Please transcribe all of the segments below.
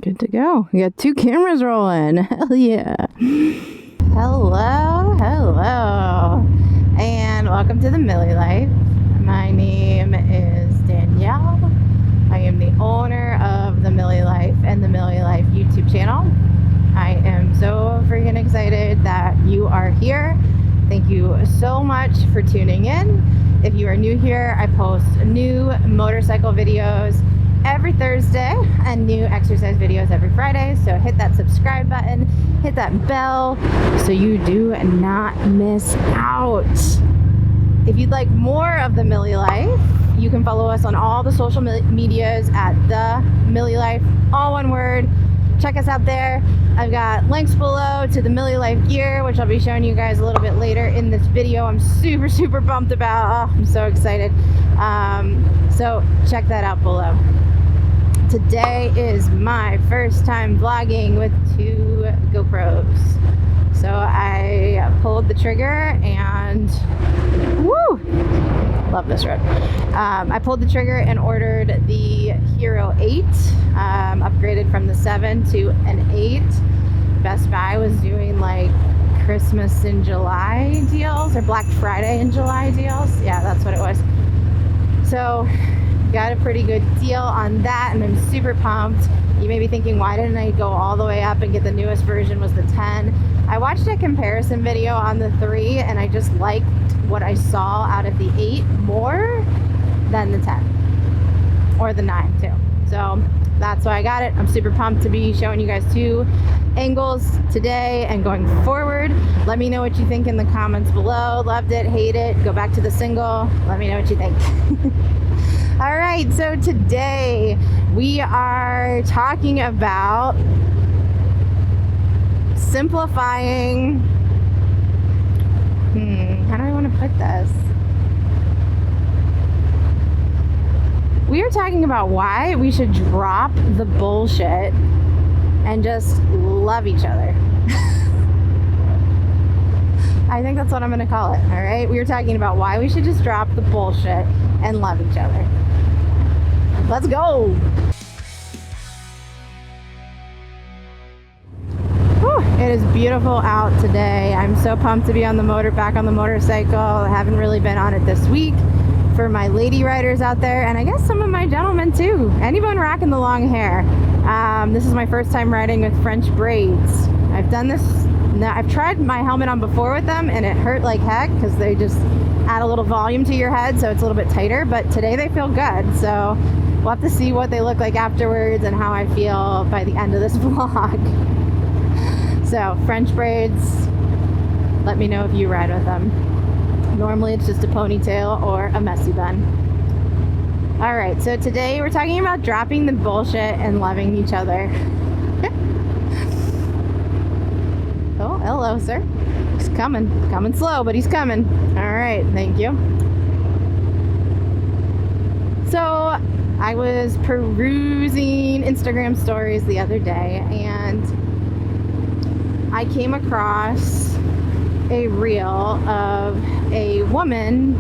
Good to go. We got 2 cameras rolling. Hell yeah. Hello, and welcome to the Millie Life. My name is Danielle. I am the owner of the Millie Life and the Millie Life YouTube channel. I am so freaking excited that you are here. Thank you so much for tuning in. If you are new here, I post new motorcycle videos every Thursday and new exercise videos every Friday. So hit that subscribe button, hit that bell so you do not miss out. If you'd like more of the Millie Life, you can follow us on all the social medias at the Millie Life, all one word. Check us out there. I've got links below to the Millie Life gear, which I'll be showing you guys a little bit later in this video. I'm super pumped about. Oh, I'm so excited. So check that out below. Today is my first time vlogging with 2 GoPros. So I pulled the trigger and woo! Love this road. I pulled the trigger and ordered the Hero 8, upgraded from the 7 to an 8. Best Buy was doing like Christmas in July deals or Black Friday in July deals. Yeah, that's what it was. So got a pretty good deal on that and I'm super pumped. You may be thinking, why didn't I go all the way up and get the newest version, was the 10. I watched a comparison video on the 3 and I just liked what I saw out of the 8 more than the 10 or the 9 too. So that's why I got it. I'm super pumped to be showing you guys 2 angles today and going forward. Let me know what you think in the comments below. Loved it, hate it, go back to the single. Let me know what you think. All right, so today we are talking about simplifying. How do I want to put this? We are talking about why we should drop the bullshit and just love each other. I think that's what I'm going to call it, all right? We were talking about why we should just drop the bullshit and love each other. Let's go. Whew, it is beautiful out today. I'm so pumped to be on the back on the motorcycle. I haven't really been on it this week. For my lady riders out there, and I guess some of my gentlemen too. Anyone rocking the long hair. This is my first time riding with French braids. I've done this. I've tried my helmet on before with them and it hurt like heck because they just add a little volume to your head so it's a little bit tighter, but today they feel good. So we'll have to see what they look like afterwards and how I feel by the end of this vlog. So French braids, let me know if you ride with them. Normally it's just a ponytail or a messy bun. All right, so today we're talking about dropping the bullshit and loving each other. Oh, hello, sir. He's coming slow, but he's coming. All right, thank you. So I was perusing Instagram stories the other day and I came across a reel of a woman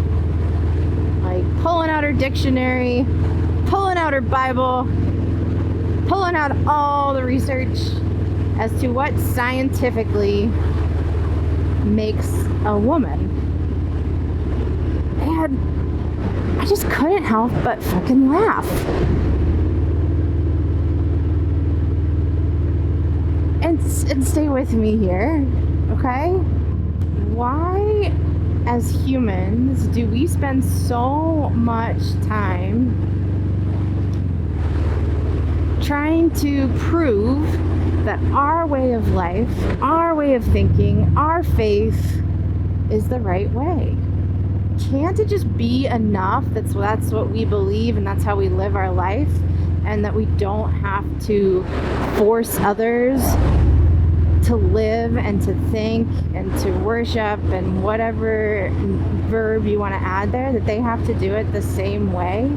like pulling out her dictionary, pulling out her Bible, pulling out all the research as to what scientifically makes a woman. And I just couldn't help but fucking laugh. And stay with me here, okay? Why, as humans, do we spend so much time trying to prove that our way of life, our way of thinking, our faith is the right way? Can't it just be enough that's what we believe and that's how we live our life, and that we don't have to force others to live and to think and to worship and whatever verb you want to add there, that they have to do it the same way?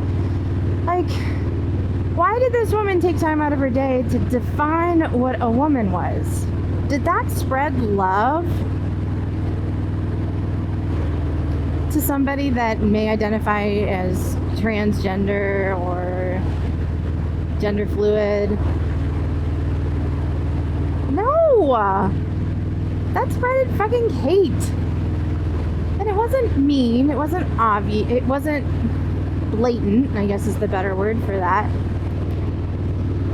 Like, why did this woman take time out of her day to define what a woman was? Did that spread love to somebody that may identify as transgender or gender fluid? That spread fucking hate. And it wasn't mean, it wasn't obvious, it wasn't blatant, I guess is the better word for that.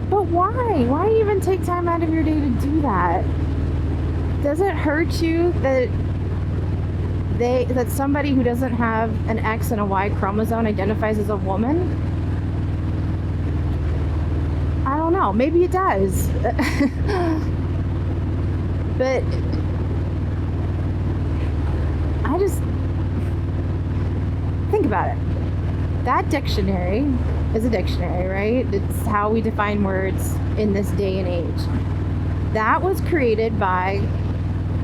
But why? Why even take time out of your day to do that? Does it hurt you that somebody who doesn't have an X and a Y chromosome identifies as a woman? I don't know. Maybe it does. But I just think about it. That dictionary is a dictionary, right? It's how we define words in this day and age. That was created by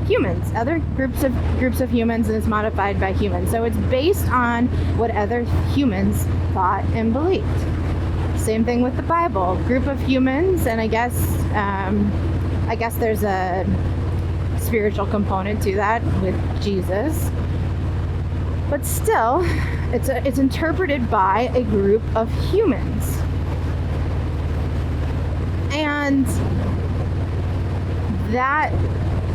humans, other groups of humans, and it's modified by humans. So it's based on what other humans thought and believed. Same thing with the Bible. Group of humans, and I guess there's a spiritual component to that with Jesus. But still, it's interpreted by a group of humans. And that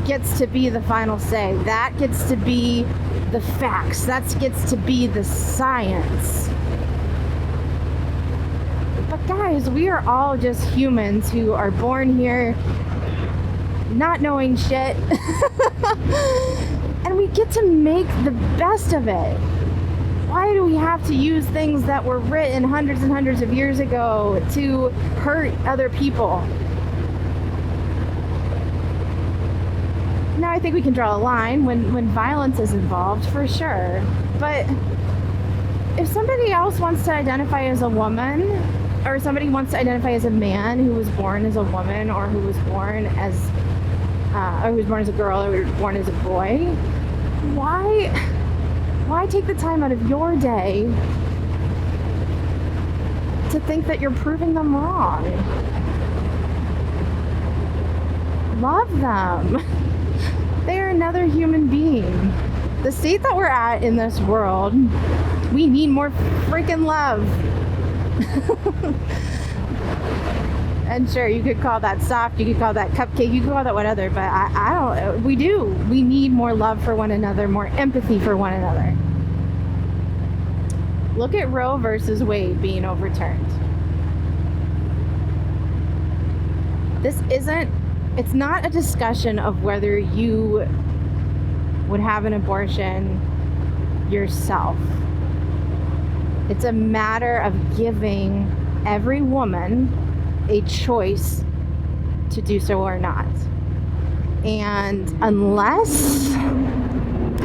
gets to be the final say. That gets to be the facts. That gets to be the science. But guys, we are all just humans who are born here not knowing shit. And we get to make the best of it. Why do we have to use things that were written hundreds and hundreds of years ago to hurt other people? Now, I think we can draw a line when violence is involved, for sure. But if somebody else wants to identify as a woman, or somebody wants to identify as a man who was born as a woman, or who was born as or who was born as a girl, or was born as a boy, why take the time out of your day to think that you're proving them wrong? Love them. They're another human being. The state that we're at in this world, we need more freaking love. And sure, you could call that soft, you could call that cupcake, you could call that whatever, but I don't, we need more love for one another, more empathy for one another. Look at Roe versus Wade being overturned. It's not a discussion of whether you would have an abortion yourself. It's a matter of giving every woman a choice to do so or not. And unless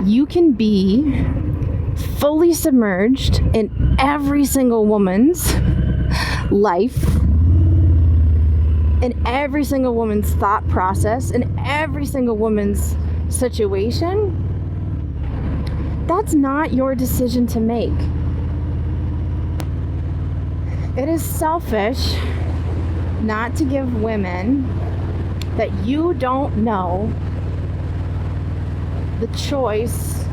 you can be fully submerged in every single woman's life, in every single woman's thought process, in every single woman's situation, that's not your decision to make. It is selfish not to give women that you don't know the choice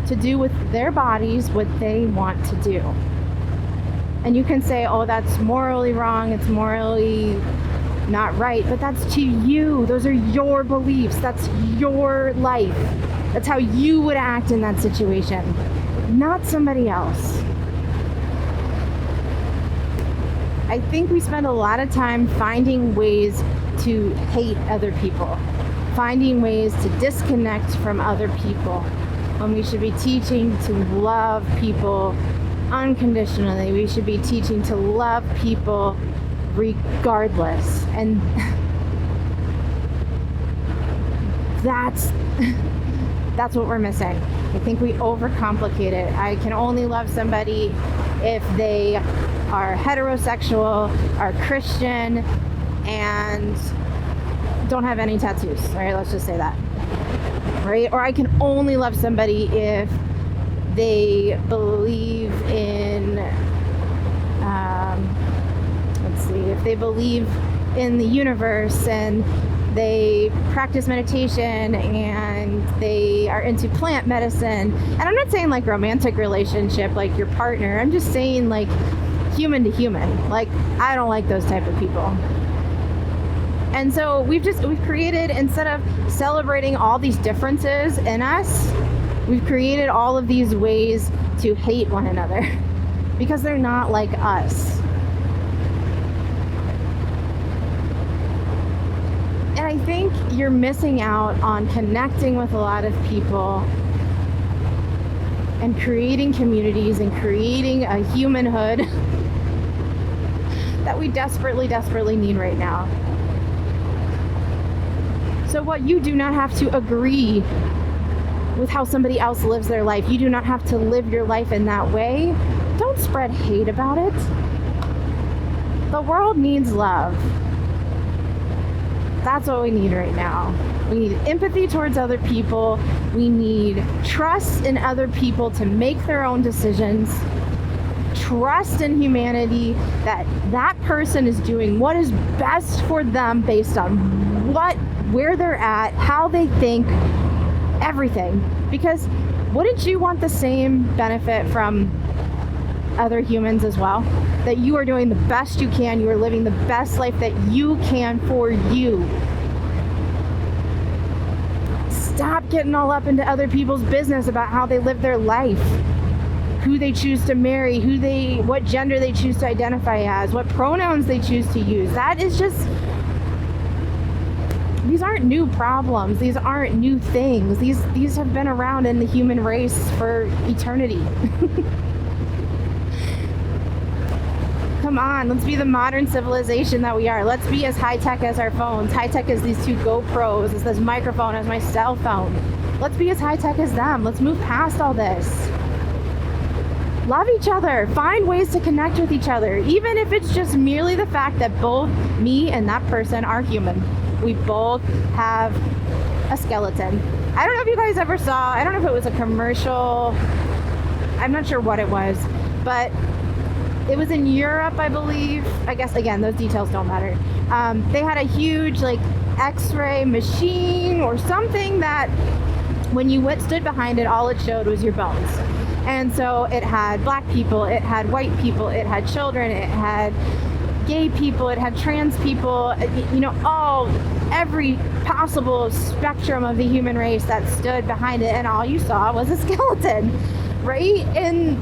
to do with their bodies what they want to do. And you can say, oh, that's morally wrong, it's morally not right, but that's to you. Those are your beliefs. That's your life. That's how you would act in that situation, not somebody else. I think we spend a lot of time finding ways to hate other people, finding ways to disconnect from other people, when we should be teaching to love people unconditionally. We should be teaching to love people regardless. And that's what we're missing. I think we overcomplicate it. I can only love somebody if they are heterosexual, are Christian, and don't have any tattoos. All right, let's just say that. Right? Or I can only love somebody if they believe in, if they believe in the universe and they practice meditation and they are into plant medicine. And I'm not saying like romantic relationship, like your partner. I'm just saying like human to human. Like, I don't like those type of people. And so we've created, instead of celebrating all these differences in us, we've created all of these ways to hate one another because they're not like us. And I think you're missing out on connecting with a lot of people and creating communities and creating a humanhood that we desperately, desperately need right now. So what, you do not have to agree with how somebody else lives their life. You do not have to live your life in that way. Don't spread hate about it. The world needs love. That's what we need right now. We need empathy towards other people. We need trust in other people to make their own decisions. Trust in humanity that that person is doing what is best for them based on where they're at, how they think, everything. Because wouldn't you want the same benefit from other humans as well? That you are doing the best you can, you are living the best life that you can for you. Stop getting all up into other people's business about how they live their life, who they choose to marry, what gender they choose to identify as, what pronouns they choose to use. That is just, these aren't new problems. These aren't new things. These have been around in the human race for eternity. Come on, let's be the modern civilization that we are. Let's be as high-tech as our phones, high-tech as these two GoPros, as this microphone, as my cell phone. Let's be as high-tech as them. Let's move past all this. Love each other. Find ways to connect with each other, even if it's just merely the fact that both me and that person are human. We both have a skeleton. I don't know if you guys ever saw, I don't know if it was a commercial, I'm not sure what it was, but it was in Europe, I believe. I guess, again, those details don't matter. They had a huge x-ray machine or something that when you stood behind it, all it showed was your bones. And so it had black people, it had white people, it had children, it had gay people, it had trans people, every possible spectrum of the human race that stood behind it, and all you saw was a skeleton, right? And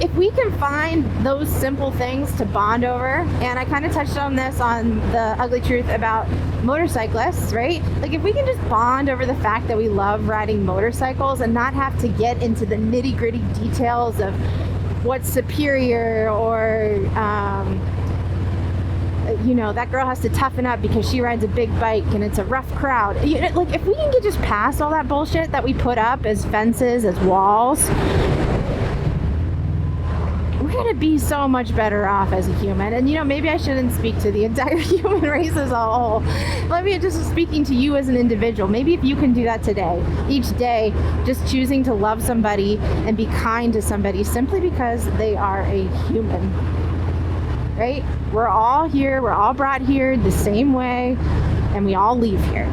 if we can find those simple things to bond over, and I kind of touched on this on the Ugly Truth about motorcyclists, right? If we can just bond over the fact that we love riding motorcycles and not have to get into the nitty-gritty details of what's superior, or that girl has to toughen up because she rides a big bike and it's a rough crowd. If we can get just past all that bullshit that we put up as fences, as walls, we're going to be so much better off as a human. And maybe I shouldn't speak to the entire human race as a whole. Maybe just speaking to you as an individual. Maybe if you can do that today, each day, just choosing to love somebody and be kind to somebody simply because they are a human, right? We're all here, we're all brought here the same way, and we all leave here.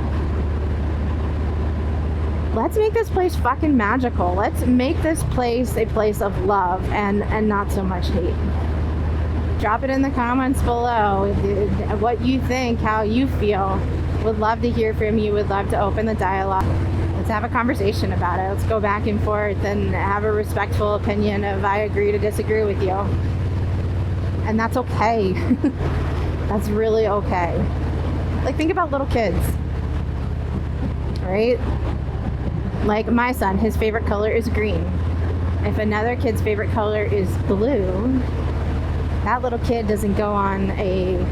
Let's make this place fucking magical. Let's make this place a place of love and not so much hate. Drop it in the comments below what you think, how you feel. Would love to hear from you. Would love to open the dialogue. Let's have a conversation about it. Let's go back and forth and have a respectful opinion of I agree to disagree with you. And that's okay. That's really okay. Think about little kids, right? My son, his favorite color is green. If another kid's favorite color is blue, that little kid doesn't go on a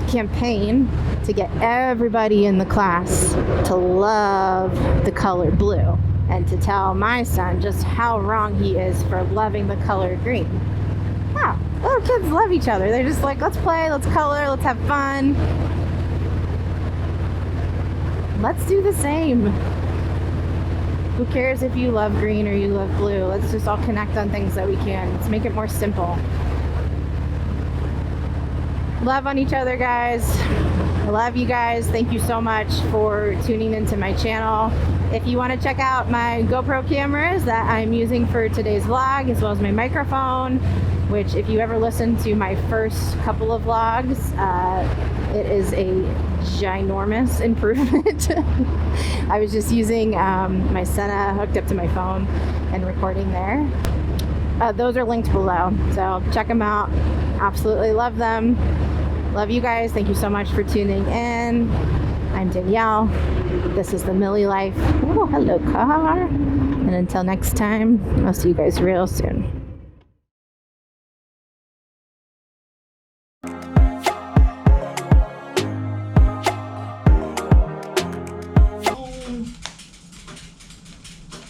campaign to get everybody in the class to love the color blue and to tell my son just how wrong he is for loving the color green. No, little kids love each other. They're just let's play, let's color, let's have fun. Let's do the same. Who cares if you love green or you love blue? Let's just all connect on things that we can. Let's make it more simple. Love on each other, guys. I love you guys. Thank you so much for tuning into my channel. If you want to check out my GoPro cameras that I'm using for today's vlog, as well as my microphone, which if you ever listen to my first couple of vlogs, it is a ginormous improvement. I was just using my Senna hooked up to my phone and recording there. Those are linked below, so check them out. Absolutely love them. Love you guys. Thank you so much for tuning in. I'm Danielle. This is the Millie Life. Oh, hello, car. And until next time, I'll see you guys real soon.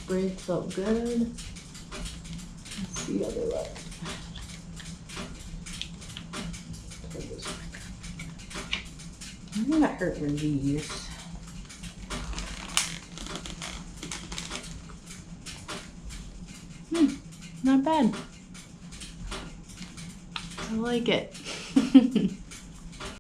Braids felt good. Let's see how they look. I'm not hurt with these. Not bad. I like it.